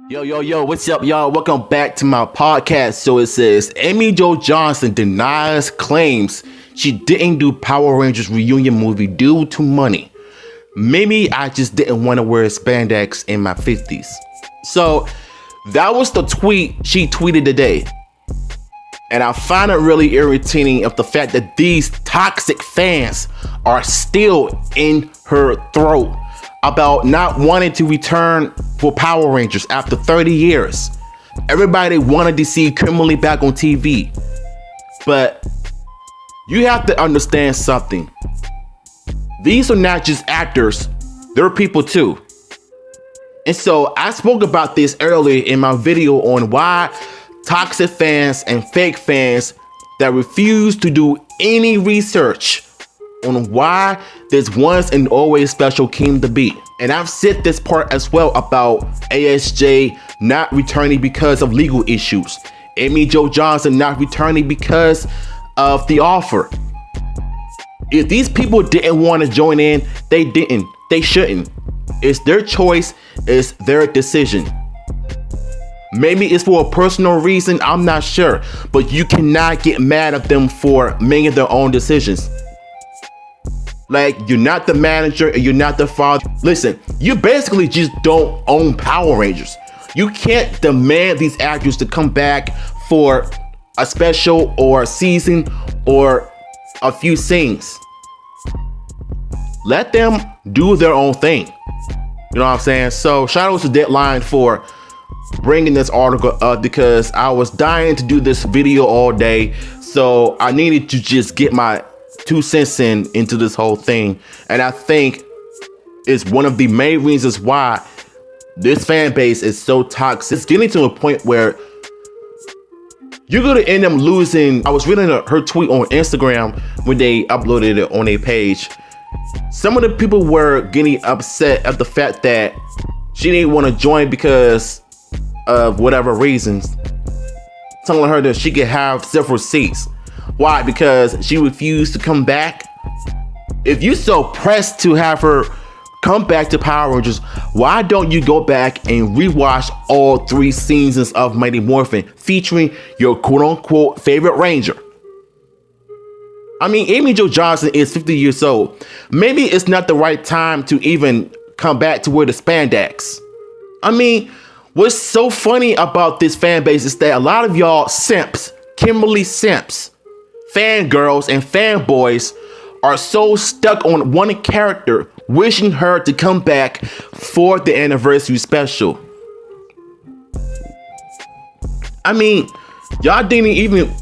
Yo, what's up, y'all? Welcome back to my podcast. So it says Amy Jo Johnson denies claims she didn't do Power Rangers reunion movie due to money. Maybe I just didn't want to wear spandex in my 50s. So that was the tweet she tweeted today. And I find it really irritating of the fact that these toxic fans are still in her throat about not wanting to return for Power Rangers after 30 years. Everybody wanted to see Kimberly back on TV. But you have to understand something. These are not just actors, they're people too. And so I spoke about this earlier in my video on why toxic fans and fake fans that refuse to do any research on why this once and always special came to be. And I've said this part as well about ASJ not returning because of legal issues. Amy Jo Johnson not returning because of the offer. If these people didn't want to join in, they didn't. They shouldn't. It's their choice. It's their decision. Maybe it's for a personal reason. I'm not sure. But you cannot get mad at them for making their own decisions. Like, you're not the manager and you're not the father. Listen, you basically just don't own Power Rangers. You can't demand these actors to come back for a special or a season or a few scenes. Let them do their own thing. You know what I'm saying? So shout out to Deadline for bringing this article up because I was dying to do this video all day. So I needed to just get my 2 cents into this whole thing. And I think it's one of the main reasons why this fan base is so toxic. It's getting to a point where you're gonna end up losing. I was reading her tweet on Instagram when they uploaded it on a page. Some of the people were getting upset at the fact that she didn't want to join because of whatever reasons, telling her that she could have several seats. Why? Because she refused to come back. If you're so pressed to have her come back to Power Rangers, why don't you go back and rewatch all 3 seasons of Mighty Morphin featuring your quote-unquote favorite Ranger? I mean, Amy Jo Johnson is 50 years old. Maybe it's not the right time to even come back to wear the spandex. I mean, what's so funny about this fan base is that a lot of y'all simps, Kimberly simps, fangirls and fanboys are so stuck on one character, wishing her to come back for the anniversary special. I mean, y'all didn't even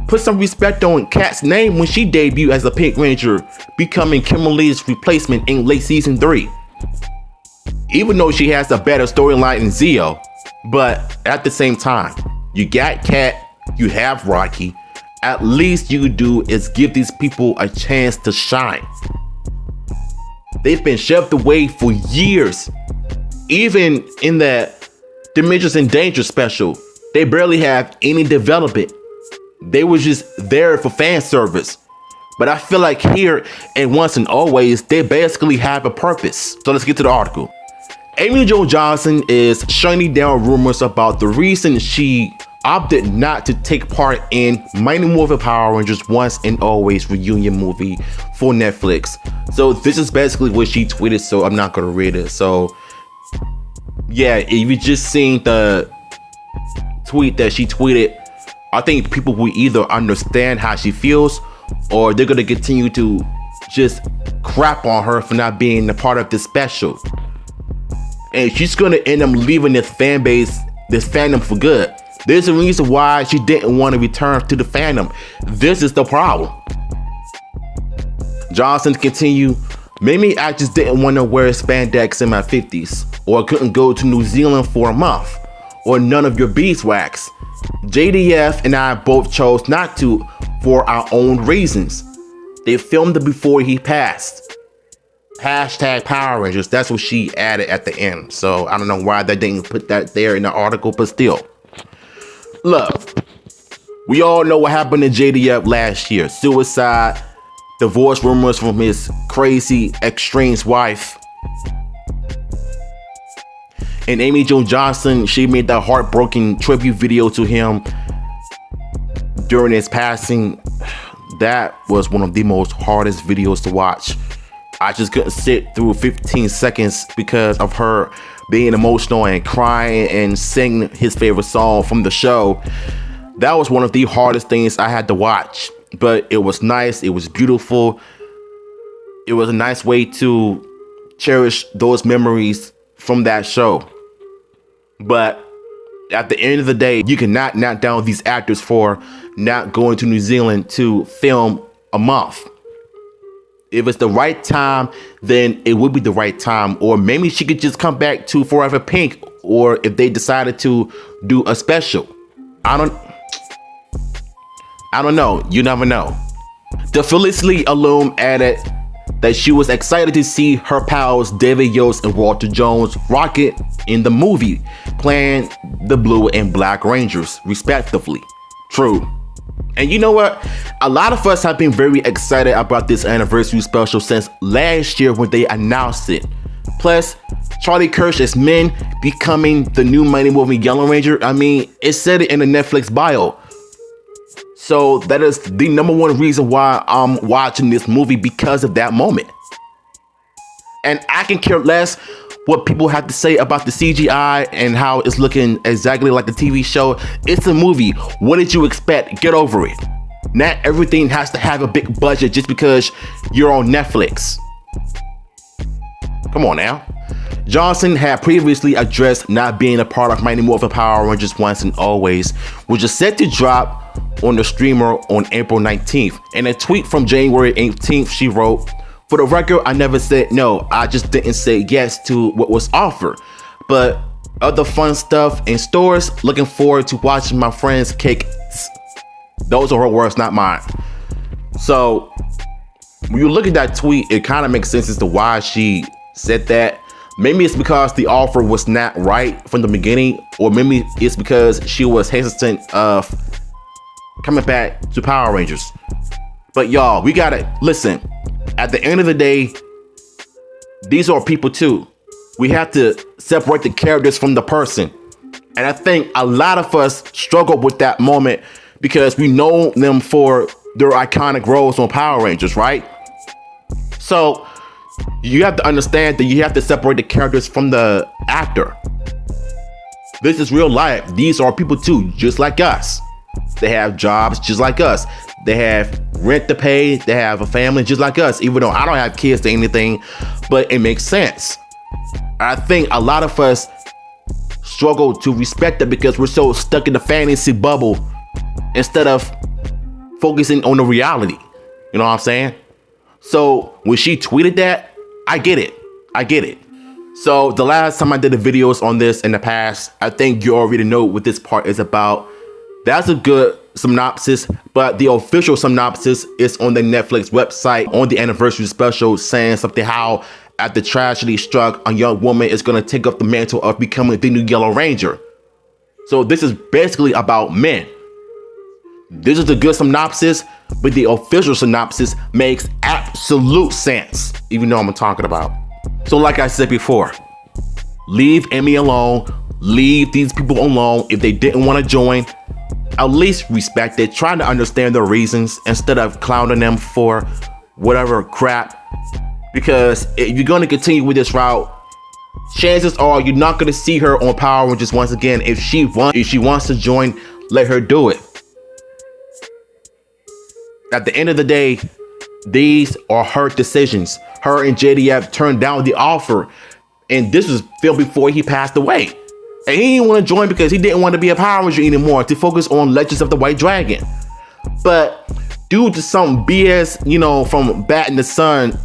put some respect on Kat's name when she debuted as a Pink Ranger, becoming Kimberly's replacement in late season 3. Even though she has a better storyline than Zeo, but at the same time, you got Kat, you have Rocky. At least you do is give these people a chance to shine. They've been shoved away for years. Even in the Dimensions in Danger special, they barely have any development. They were just there for fan service. But I feel like here and Once and Always, they basically have a purpose. So let's get to the article. Amy Jo Johnson is shutting down rumors about the reason she opted not to take part in Mighty Morphin Power Rangers Once and Always reunion movie for Netflix. So this is basically what she tweeted, so I'm not gonna read it. So yeah, if you just seen the tweet that she tweeted, I think people will either understand how she feels or they're gonna continue to just crap on her for not being a part of this special. And she's gonna end up leaving this fan base, this fandom for good. There's a reason why she didn't want to return to the fandom. This is the problem. Johnson continued, maybe I just didn't want to wear spandex in my 50s, or couldn't go to New Zealand for a month, or none of your beeswax. JDF and I both chose not to for our own reasons. They filmed it before he passed. Hashtag Power Rangers. That's what she added at the end. So I don't know why they didn't put that there in the article, but still. Look, we all know what happened to JDF last year. Suicide, divorce rumors from his crazy estranged wife. And Amy Jo Johnson, she made that heartbroken tribute video to him during his passing. That was one of the most hardest videos to watch. I just couldn't sit through 15 seconds because of her being emotional and crying and singing his favorite song from the show. That was one of the hardest things I had to watch, but it was nice. It was beautiful. It was a nice way to cherish those memories from that show. But at the end of the day, you cannot knock down these actors for not going to New Zealand to film a month. If it's the right time, then it would be the right time. Or maybe she could just come back to Forever Pink, or if they decided to do a special. I don't know. You never know. The Felicity Alum added that she was excited to see her pals David Yost and Walter Jones rock it in the movie, playing the Blue and Black Rangers, respectively. True. And you know what? A lot of us have been very excited about this anniversary special since last year when they announced it. Plus, Charlie Kirsch's men becoming the new Mighty Morphin Yellow Ranger. I mean, it said it in the Netflix bio. So that is the number one reason why I'm watching this movie, because of that moment. And I can care less what people have to say about the CGI and how it's looking exactly like the TV show. It's a movie. What did you expect? Get over it. Not everything has to have a big budget just because you're on Netflix. Come on now. Johnson had previously addressed not being a part of Mighty Morphin Power Rangers Once and Always, which is set to drop on the streamer on April 19th. In a tweet from January 18th, she wrote, "For the record, I never said no. I just didn't say yes to what was offered. But other fun stuff in stores. Looking forward to watching my friends cakes." Those are her words, not mine. So when you look at that tweet, it kind of makes sense as to why she said that. Maybe it's because the offer was not right from the beginning, or maybe it's because she was hesitant of coming back to Power Rangers. But y'all, we gotta listen. At the end of the day, these are people too. We have to separate the characters from the person. And I think a lot of us struggle with that moment because we know them for their iconic roles on Power Rangers, right? So you have to understand that you have to separate the characters from the actor. This is real life. These are people too, just like us. They have jobs just like us. They have rent to pay. They have a family just like us, even though I don't have kids or anything, but it makes sense. I think a lot of us struggle to respect it because we're so stuck in the fantasy bubble instead of focusing on the reality. You know what I'm saying? So when she tweeted that, I get it. I get it. So the last time I did the videos on this in the past, I think you already know what this part is about. That's a good synopsis, but the official synopsis is on the Netflix website on the anniversary special, saying something how after tragedy struck, a young woman is going to take up the mantle of becoming the new Yellow Ranger. So this is basically about men. This is a good synopsis, but the official synopsis makes absolute sense, even though I'm talking about. So like I said before, leave Amy alone. Leave these people alone. If they didn't want to join, at least respect it. Try to understand their reasons instead of clowning them for whatever crap. Because if you're going to continue with this route, chances are you're not going to see her on Power Rangers once again. If she wants to join, let her do it. At the end of the day, these are her decisions. Her and JDF turned down the offer, and this was filmed before he passed away. And he didn't want to join because he didn't want to be a Power Ranger anymore, to focus on Legends of the White Dragon. But due to some BS, from Bat in the Sun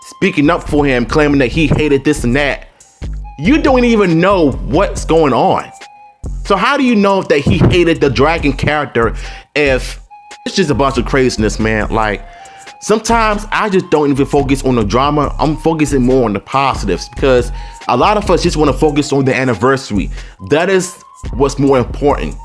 speaking up for him, claiming that he hated this and that, you don't even know what's going on. So how do you know that he hated the dragon character if it's just a bunch of craziness, man? Like, sometimes I just don't even focus on the drama. I'm focusing more on the positives, because a lot of us just want to focus on the anniversary. That is what's more important.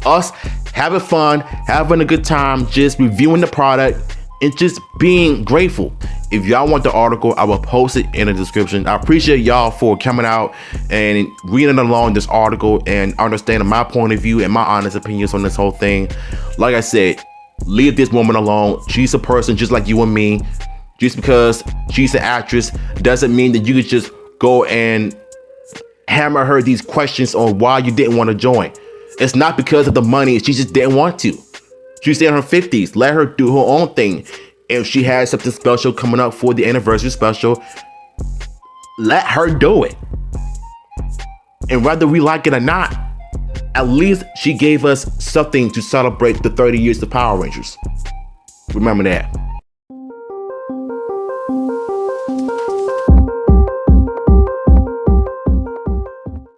Us having fun, having a good time, just reviewing the product, and just being grateful. If y'all want the article, I will post it in the description. I appreciate y'all for coming out and reading along this article and understanding my point of view and my honest opinions on this whole thing. Like I said, leave this woman alone. She's a person just like you and me. Just because she's an actress doesn't mean that you could just go and hammer her these questions on why you didn't want to join. It's not because of the money. She just didn't want to. She's in her 50s. Let her do her own thing. If she has something special coming up for the anniversary special, let her do it. And whether we like it or not, at least she gave us something to celebrate the 30 years of Power Rangers. Remember that.